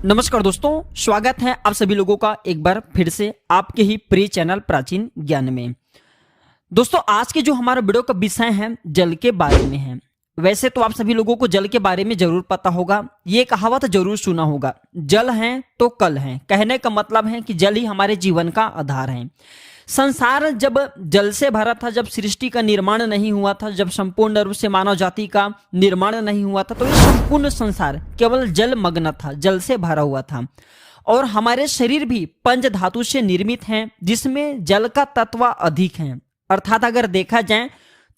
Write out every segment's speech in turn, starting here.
नमस्कार दोस्तों, स्वागत है आप सभी लोगों का एक बार फिर से आपके ही प्रिय चैनल प्राचीन ज्ञान में। दोस्तों, आज के जो हमारा वीडियो का विषय है जल के बारे में है। वैसे तो आप सभी लोगों को जल के बारे में जरूर पता होगा, ये कहावत जरूर सुना होगा, जल है तो कल है। कहने का मतलब है कि जल ही हमारे जीवन का आधार है। संसार जब जल से भरा था, जब सृष्टि का निर्माण नहीं हुआ था, जब संपूर्ण रूप से मानव जाति का निर्माण नहीं हुआ था, तो ये संपूर्ण संसार केवल जल मग्न था, जल से भरा हुआ था। और हमारे शरीर भी पंच धातु से निर्मित हैं, जिसमें जल का तत्व अधिक है। अर्थात अगर देखा जाए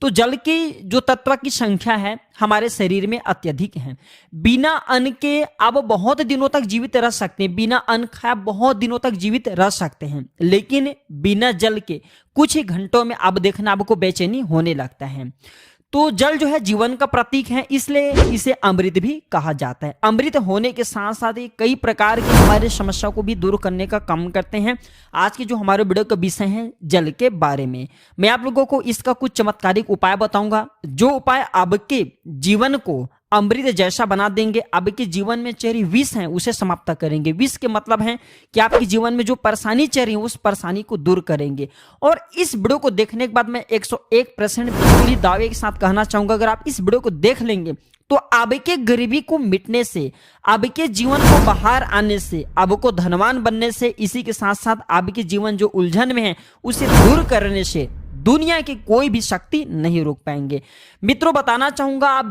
तो जल की जो तत्व की संख्या है हमारे शरीर में अत्यधिक है। बिना अन्न के आप बहुत दिनों तक जीवित रह सकते हैं, बिना अन्न खाए बहुत दिनों तक जीवित रह सकते हैं, लेकिन बिना जल के कुछ ही घंटों में आप देखना आपको बेचैनी होने लगता है। तो जल जो है जीवन का प्रतीक है, इसलिए इसे अमृत भी कहा जाता है। अमृत होने के साथ साथ ये कई प्रकार की हमारे समस्या को भी दूर करने का काम करते हैं। आज के जो हमारे वीडियो का विषय है जल के बारे में, मैं आप लोगों को इसका कुछ चमत्कारिक उपाय बताऊंगा, जो उपाय आपके जीवन को अमृत जैसा बना देंगे, आपके जीवन में चेरी विष है उसे समाप्त करेंगे। विष के मतलब है कि आपके जीवन में जो परेशानी चल रही है उस परेशानी को दूर करेंगे। और इस वीडियो को देखने के बाद मैं 101% बिल्कुल ही दावे के साथ कहना चाहूंगा, अगर आप इस वीडियो को देख लेंगे तो आपके गरीबी को मिटने से, आपके जीवन को बाहर आने से, आपको धनवान बनने से, इसी के साथ साथ आपके जीवन जो उलझन में है उसे दूर करने से दुनिया की कोई भी शक्ति नहीं रोक पाएंगे। मित्रों, बताना चाहूंगा,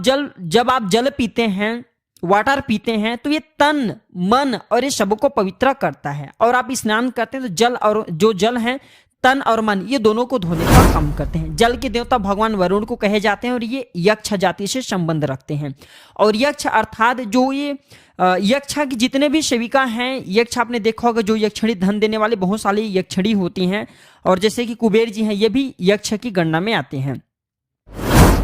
जब आप जल पीते हैं, वाटर पीते हैं, तो ये तन मन और ये सबको पवित्र करता है। और आप स्नान करते हैं तो जल और जो जल है तन और मन ये दोनों को धोने का काम करते हैं। जल के देवता भगवान वरुण को कहे जाते हैं और ये यक्ष जाति से संबंध रखते हैं। और यक्ष अर्थात जो ये यक्षा की जितने भी सेविका हैं, यक्ष आपने देखा होगा जो यक्षिणी धन देने वाले बहुत सारी यक्षिणी होती हैं, और जैसे कि कुबेर जी हैं ये भी यक्ष की गणना में आते हैं।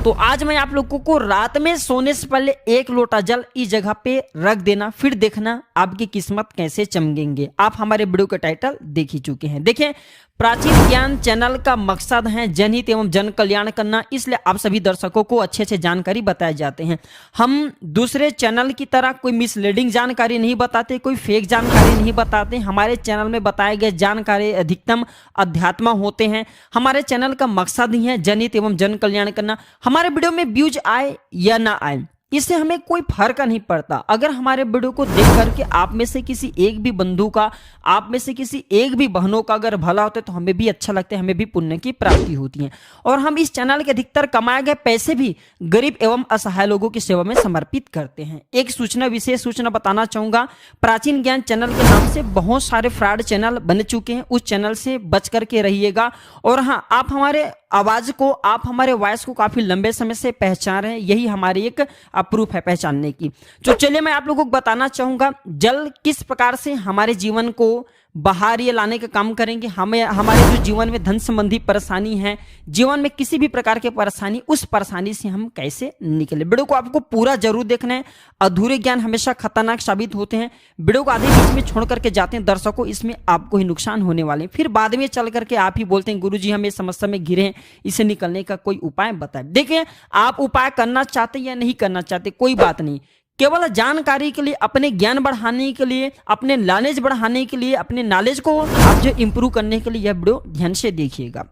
तो आज मैं आप लोगों को रात में सोने से पहले 1 लोटा जल इस जगह पे रख देना, फिर देखना आपकी किस्मत कैसे चमकेंगे। आप हमारे वीडियो का टाइटल देख ही चुके हैं। देखिए, प्राचीन ज्ञान चैनल का मकसद है जनहित एवं जन कल्याण करना, इसलिए आप सभी दर्शकों को अच्छे से जानकारी बताए जाते हैं। हम दूसरे चैनल की तरह कोई मिसलीडिंग जानकारी नहीं बताते, कोई फेक जानकारी नहीं बताते। हमारे चैनल में बताए गए जानकारी अधिकतम अध्यात्म होते हैं। हमारे चैनल का मकसद ही है जनहित एवं जन कल्याण करना। हमारे वीडियो में व्यूज आए या ना आए इससे हमें कोई फर्क नहीं पड़ता। अगर हमारे वीडियो को देख करके आप में से किसी एक भी बंधु का, आप में से किसी एक भी बहनों का अगर भला होता है तो हमें भी अच्छा लगता है, हमें भी पुण्य की प्राप्ति होती है। और हम इस चैनल के अधिकतर कमाए गए पैसे भी गरीब एवं असहाय लोगों की सेवा में समर्पित करते हैं। एक विशेष सूचना बताना चाहूंगा, प्राचीन ज्ञान चैनल के नाम से बहुत सारे फ्रॉड चैनल बन चुके हैं, उस चैनल से बच करके रहिएगा। और हाँ, आप हमारे आवाज को, आप हमारे वॉइस को काफी लंबे समय से पहचान रहे हैं, यही हमारी एक प्रूफ है पहचानने की। तो चलिए मैं आप लोगों को बताना चाहूंगा जल किस प्रकार से हमारे जीवन को बाहर ये लाने का काम करेंगे। हमें हमारे जो जीवन में धन संबंधी परेशानी है, जीवन में किसी भी प्रकार की परेशानी, उस परेशानी से हम कैसे निकले। वीडियो को आपको पूरा जरूर देखना है। अधूरे ज्ञान हमेशा खतरनाक साबित होते हैं। वीडियो को आधे बीच में छोड़ करके जाते हैं दर्शकों, इसमें आपको ही नुकसान होने वाले हैं। फिर बाद में चल करके आप ही बोलते हैं गुरुजी हम इस समस्या में घिरे हैं, इसे निकलने का कोई उपाय बताए। देखिए, आप उपाय करना चाहते या नहीं करना चाहते कोई बात नहीं, केवल जानकारी के लिए, अपने ज्ञान बढ़ाने के लिए, अपने नॉलेज बढ़ाने के लिए, अपने नॉलेज को आप जो इंप्रूव करने के लिए यह वीडियो ध्यान से देखिएगा।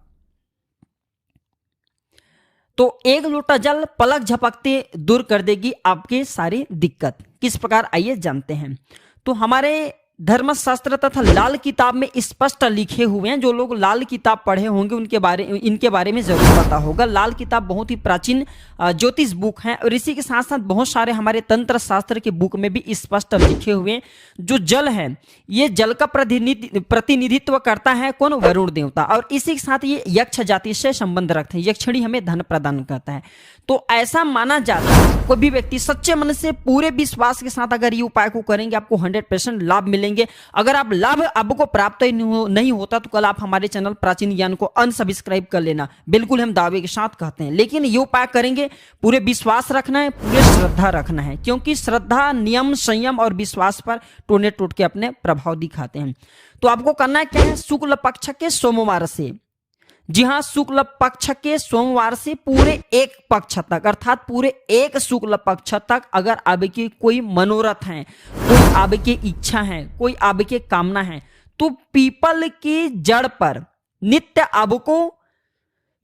तो 1 लोटा जल पलक झपकते दूर कर देगी आपके सारी दिक्कत। किस प्रकार, आइए जानते हैं। तो हमारे धर्मशास्त्र तथा लाल किताब में स्पष्ट लिखे हुए हैं। जो लोग लाल किताब पढ़े होंगे इनके बारे में जरूर पता होगा। लाल किताब बहुत ही प्राचीन ज्योतिष बुक है, और इसी के साथ साथ बहुत सारे हमारे तंत्र शास्त्र के बुक में भी स्पष्ट लिखे हुए हैं। जो जल है ये जल का प्रतिनिधित्व करता है कौन? वरुण देवता। और इसी के साथ ये यक्ष जाति से संबंध रखते हैं। यक्षिणी हमें धन प्रदान करता है। तो ऐसा माना जाता है, कोई भी व्यक्ति सच्चे मन से पूरे विश्वास के साथ अगर ये उपाय को करेंगे आपको 100% लाभ मिलेंगे। अगर आप लाभ आपको प्राप्त नहीं होता तो कल आप हमारे चैनल प्राचीन ज्ञान को अनसब्सक्राइब कर लेना, बिल्कुल हम दावे के साथ कहते हैं। लेकिन ये उपाय करेंगे, पूरे विश्वास रखना है, पूरे श्रद्धा रखना है, क्योंकि श्रद्धा, नियम, संयम और विश्वास पर टोने टोट के अपने प्रभाव दिखाते हैं। तो आपको करना है क्या है, शुक्ल पक्ष के सोमवार से जी हाँ, शुक्ल पक्ष के सोमवार से पूरे एक पक्ष तक, अर्थात पूरे एक शुक्ल पक्ष तक अगर आपकी कोई मनोरथ है, कोई आपकी इच्छा है, कोई आपकी कामना है, तो पीपल की जड़ पर नित्य आपको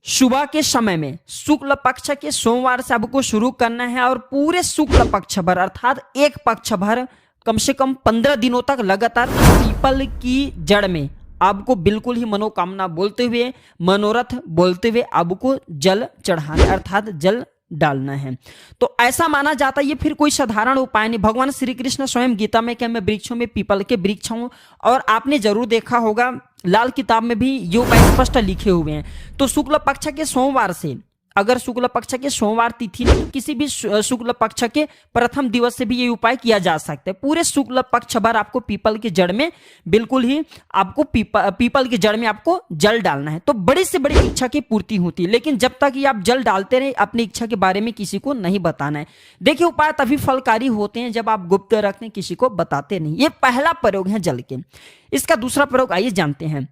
सुबह के समय में शुक्ल पक्ष के सोमवार से आपको शुरू करना है और पूरे शुक्ल पक्ष भर अर्थात एक पक्ष भर कम से कम 15 दिनों तक लगातार पीपल की जड़ में आपको बिल्कुल ही मनोकामना बोलते हुए, मनोरथ बोलते हुए आपको जल चढ़ाना अर्थात जल डालना है। तो ऐसा माना जाता है ये फिर कोई साधारण उपाय नहीं। भगवान श्री कृष्ण स्वयं गीता में कि मैं वृक्षों में पीपल के वृक्ष हूं, और आपने जरूर देखा होगा लाल किताब में भी ये उपाय स्पष्ट लिखे हुए हैं। तो शुक्ल पक्ष के सोमवार से, अगर शुक्ल पक्ष के सोमवार तिथि नहीं, किसी भी शुक्ल पक्ष के प्रथम दिवस से भी ये उपाय किया जा सकता है। पूरे शुक्ल पक्ष भर आपको पीपल की जड़ में बिल्कुल ही आपको पीपल की जड़ में आपको जल डालना है। तो बड़ी से बड़ी इच्छा की पूर्ति होती है, लेकिन जब तक ये आप जल डालते रहे अपनी इच्छा के बारे में किसी को नहीं बताना है। देखिए, उपाय तभी फलकारी होते हैं जब आप गुप्त रखते हैं, किसी को बताते नहीं। ये पहला प्रयोग है जल के। इसका दूसरा प्रयोग आइए जानते हैं।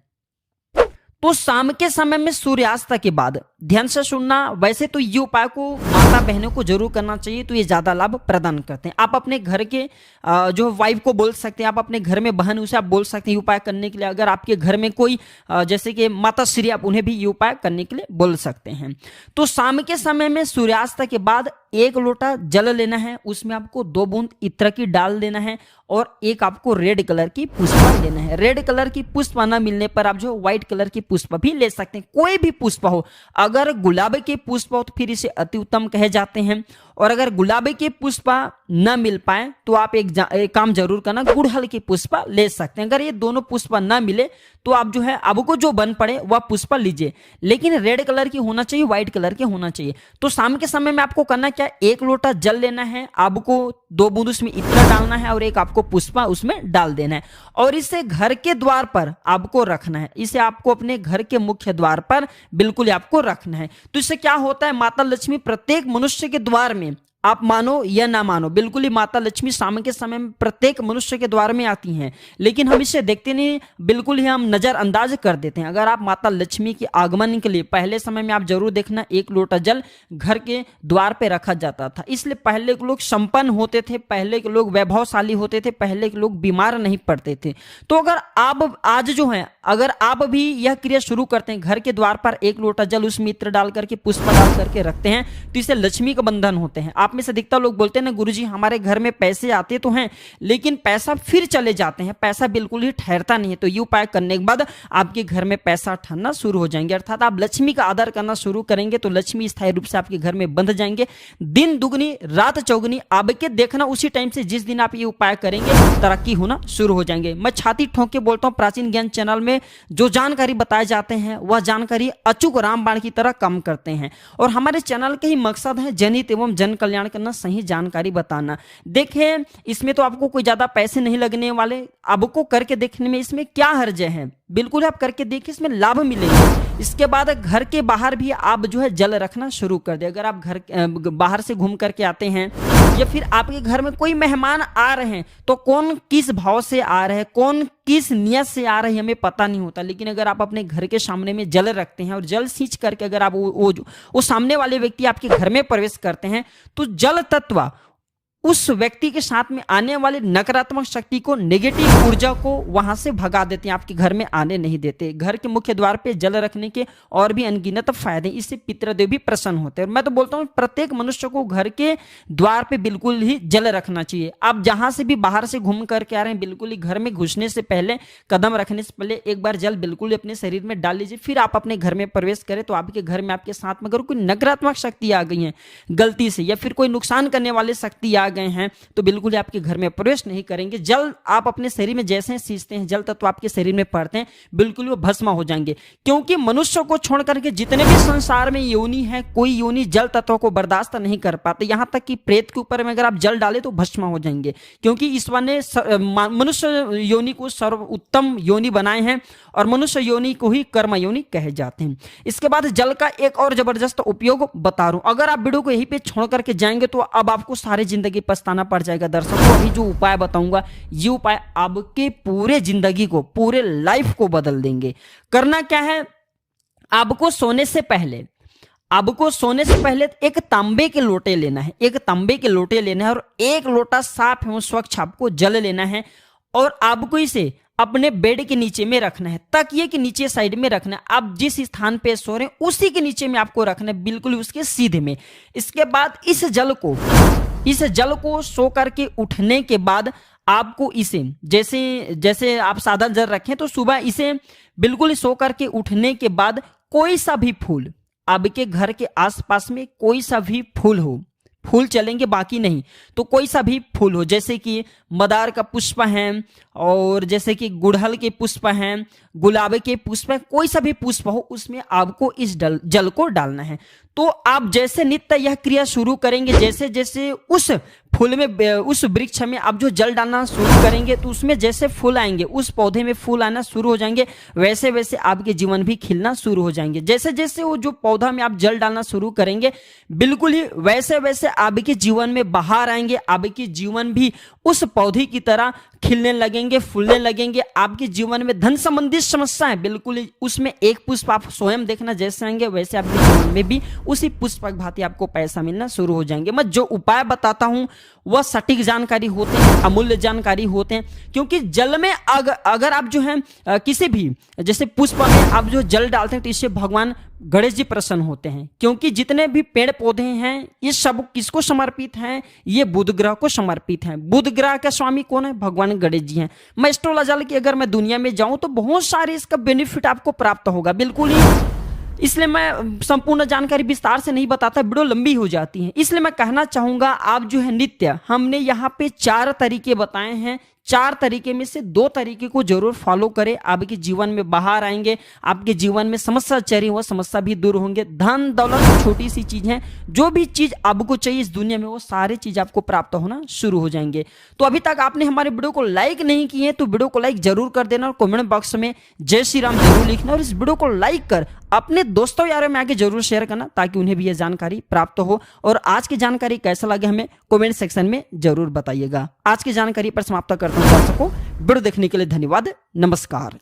तो शाम के समय में सूर्यास्त के बाद ध्यान से सुनना। वैसे तो ये उपाय को माता बहनों को जरूर करना चाहिए, तो ये ज्यादा लाभ प्रदान करते हैं। आप अपने घर के जो वाइफ को बोल सकते हैं, आप अपने घर में बहन उसे आप बोल सकते हैं ये उपाय करने के लिए। अगर आपके घर में कोई जैसे कि माता श्री, आप उन्हें भी ये उपाय करने के लिए बोल सकते हैं। तो शाम के समय में सूर्यास्त के बाद 1 लोटा जल लेना है, उसमें आपको 2 बूंद इत्र की डाल देना है और एक आपको रेड कलर की पुष्प लेना है। रेड कलर की पुष्प न मिलने पर आप जो व्हाइट कलर की पुष्प भी ले सकते हैं, कोई भी पुष्प हो। अगर गुलाब के पुष्प हो तो फिर इसे अति उत्तम कहे जाते हैं, और अगर गुलाब के पुष्प न मिल पाए तो आप एक काम जरूर करना, गुड़हल के पुष्प ले सकते हैं। अगर ये दोनों पुष्प न मिले तो आप जो है आपको जो बन पड़े वह पुष्प लीजिए, लेकिन रेड कलर की होना चाहिए, व्हाइट कलर के होना चाहिए। तो शाम के समय में आपको करना क्या, 1 लोटा जल लेना है, आपको 2 बूंद उसमें इत्र डालना है और एक आपको पुष्प उसमें डाल देना है, और इसे घर के द्वार पर आपको रखना है। इसे आपको अपने घर के मुख्य द्वार पर बिल्कुल आपको रखना है। तो इससे क्या होता है, माता लक्ष्मी प्रत्येक मनुष्य के द्वार में, आप मानो या ना मानो, बिल्कुल ही माता लक्ष्मी शाम के समय में प्रत्येक मनुष्य के द्वार में आती हैं, लेकिन हम इसे देखते नहीं, बिल्कुल ही हम नजरअंदाज कर देते हैं। अगर आप माता लक्ष्मी के आगमन के लिए पहले समय में आप जरूर देखना 1 लोटा जल घर के द्वार पे रखा जाता था। इसलिए पहले के लोग संपन्न होते थे, पहले के लोग वैभवशाली होते थे, पहले के लोग बीमार नहीं पड़ते थे। तो अगर आप आज जो है, अगर आप भी यह क्रिया शुरू करते हैं, घर के द्वार पर 1 लोटा जल उसमें इत्र डाल करके पुष्प डाल करके रखते हैं, तो इससे लक्ष्मी का बंधन होते हैं। आप में से अधिकतर लोग बोलते हैं ना, गुरुजी हमारे घर में पैसे आते तो हैं लेकिन पैसा फिर चले जाते हैं, पैसा बिल्कुल ही ठहरता नहीं है। तो ये उपाय करने के बाद आपके घर में पैसा ठहरना शुरू हो जाएंगे, अर्थात आप लक्ष्मी का आदर करना शुरू करेंगे तो लक्ष्मी स्थायी रूप से आपके घर में बंध जाएंगे। दिन दुगनी रात चौगनी आपके देखना, उसी टाइम से जिस दिन आप ये उपाय करेंगे तरक्की होना शुरू हो जाएंगे। मैं छाती ठोक के बोलता हूँ, प्राचीन ज्ञान चैनल में जो जानकारी बताए जाते हैं वह जानकारी अचूक रामबाण की तरह काम करते हैं, और हमारे चैनल के ही मकसद है जनहित एवं जन कल्याण करना, सही जानकारी बताना। देखें, इसमें तो आपको कोई ज्यादा पैसे नहीं लगने वाले, आपको करके देखने में इसमें क्या हर्ज है, बिल्कुल आप करके देखिए, इसमें लाभ मिलेंगे। इसके बाद घर के बाहर भी आप जो है जल रखना शुरू कर दे। अगर आप घर बाहर से घूम करके आते हैं या फिर आपके घर में कोई मेहमान आ रहे हैं, तो कौन किस भाव से आ रहे हैं, कौन किस नियत से आ रहे हैं हमें पता नहीं होता, लेकिन अगर आप अपने घर के सामने में जल रखते हैं और जल सींच करके अगर आप वो सामने वाले व्यक्ति आपके घर में प्रवेश करते हैं, तो जल तत्व उस व्यक्ति के साथ में आने वाले नकारात्मक शक्ति को, नेगेटिव ऊर्जा को वहां से भगा देते हैं, आपके घर में आने नहीं देते। घर के मुख्य द्वार पे जल रखने के और भी अनगिनत फायदे, इससे पितृदेव भी प्रसन्न होते हैं। और मैं तो बोलता हूँ प्रत्येक मनुष्य को घर के द्वार पे बिल्कुल ही जल रखना चाहिए। आप जहां से भी बाहर से घूम करके आ रहे हैं, बिल्कुल ही घर में घुसने से पहले, कदम रखने से पहले एक बार जल बिल्कुल अपने शरीर में डाल लीजिए, फिर आप अपने घर में प्रवेश करें। तो आपके घर में, आपके साथ में अगर कोई नकारात्मक शक्ति आ गई है गलती से, या फिर कोई नुकसान करने वाली शक्ति आ गए हैं, तो बिल्कुल आपके घर में प्रवेश नहीं करेंगे। जल आप अपने शरीर में जैसे सींचते हैं, जल तत्व आपके शरीर में पड़ते हैं, बिल्कुल वो भस्म हो जाएंगे। क्योंकि मनुष्य को छोड़ करके जितने भी संसार में योनि है, कोई योनि जल तत्व को बर्दाश्त नहीं कर पाते। यहां तक कि प्रेत के ऊपर में अगर आप जल डालें तो भस्म हो जाएंगे, क्योंकि ईश्वर ने मनुष्य योनि को सर्वोत्तम योनि बनाए हैं, और मनुष्य योनि को ही कर्म योनि कहे जाते हैं। इसके बाद जल का एक और जबरदस्त उपयोग बता रहा हूं। अगर आप वीडियो को यहीं पे छोड़ करके जाएंगे तो अब आपको सारी जिंदगी पछताना पड़ जाएगा। दर्शकों, अभी जो उपाय बताऊंगा, ये उपाय आपके पूरे जिंदगी को, पूरे लाइफ को बदल देंगे। करना क्या है, आपको सोने से पहले एक तांबे के लोटे लेना है, एक तांबे के लोटे लेना है और एक लोटा साफ एवं स्वच्छ आपको जल लेना है और आपको इसे अपने बेड के नीचे में रखना है, तकिए के नीचे साइड में रखना है। आप जिस स्थान पे सो रहे हैं उसी के नीचे में आपको रखना है, बिल्कुल उसके सीधे में। इसके बाद इस जल को सो करके उठने के बाद आपको इसे जैसे आप सादा जल रखें तो सुबह इसे बिल्कुल सो करके उठने के बाद कोई सा भी फूल, आपके घर के आसपास में कोई सा भी फूल हो, फूल चलेंगे बाकी नहीं, तो कोई सा भी फूल हो, जैसे कि मदार का पुष्प है और जैसे कि गुड़हल के पुष्प हैं, गुलाब के पुष्प हैं, कोई सा भी पुष्प हो उसमें आपको इस जल को डालना है। तो आप जैसे नित्य यह क्रिया शुरू करेंगे, जैसे जैसे उस फूल में, उस वृक्ष में आप जो जल डालना शुरू करेंगे तो उसमें जैसे फूल आएंगे, उस पौधे में फूल आना शुरू हो जाएंगे, वैसे वैसे आपके जीवन भी खिलना शुरू हो जाएंगे। जैसे जैसे वो जो पौधा में आप जल डालना शुरू करेंगे बिल्कुल ही वैसे वैसे आपके जीवन में बाहर आएंगे, आपके जीवन भी उस पौधे की तरह खिलने लगेंगे, फूलने लगेंगे। आपके जीवन में धन संबंधी समस्याएं बिल्कुल उसमें एक पुष्प आप स्वयं देखना जैसे आएंगे वैसे आपके जीवन में भी उसी पुष्प की भांति आपको पैसा मिलना शुरू हो जाएंगे। मैं जो उपाय बताता हूं वह सटीक जानकारी होते हैं, अमूल्य जानकारी होते हैं, क्योंकि जल में अगर आप जो है किसी भी जैसे पुष्प में आप जो जल डालते हैं तो इससे भगवान गणेश जी प्रसन्न होते हैं, क्योंकि जितने भी पेड़ पौधे हैं ये सब किसको समर्पित हैं, ये बुध ग्रह को समर्पित हैं। बुध ग्रह के स्वामी कौन है? भगवान गणेश जी हैं। मैं एस्ट्रोलॉजल की अगर मैं दुनिया में जाऊं तो बहुत सारे इसका बेनिफिट आपको प्राप्त होगा, बिल्कुल ही। इसलिए मैं संपूर्ण जानकारी विस्तार से नहीं बताता, वीडियो लंबी हो जाती है। इसलिए मैं कहना चाहूंगा आप जो है नित्य, हमने यहाँ पे 4 तरीके बताए हैं, 4 तरीके में से 2 तरीके को जरूर फॉलो करें, आपके जीवन में बाहर आएंगे, आपके जीवन में समस्या चल रही वो समस्या भी दूर होंगे। धन दौलत छोटी सी चीज है, जो भी चीज आपको चाहिए इस दुनिया में वो सारी चीज आपको प्राप्त होना शुरू हो जाएंगे। तो अभी तक आपने हमारे वीडियो को लाइक नहीं किए तो वीडियो को लाइक जरूर कर देना और कमेंट बॉक्स में जय श्री राम जरूर लिखना और इस वीडियो को लाइक कर अपने दोस्तों यारों में आगे जरूर शेयर करना ताकि उन्हें भी यह जानकारी प्राप्त हो। और आज की जानकारी कैसा लगे हमें कमेंट सेक्शन में जरूर बताइएगा। आज की जानकारी पर समाप्त करता हूं दर्शकों, वीडियो देखने के लिए धन्यवाद, नमस्कार।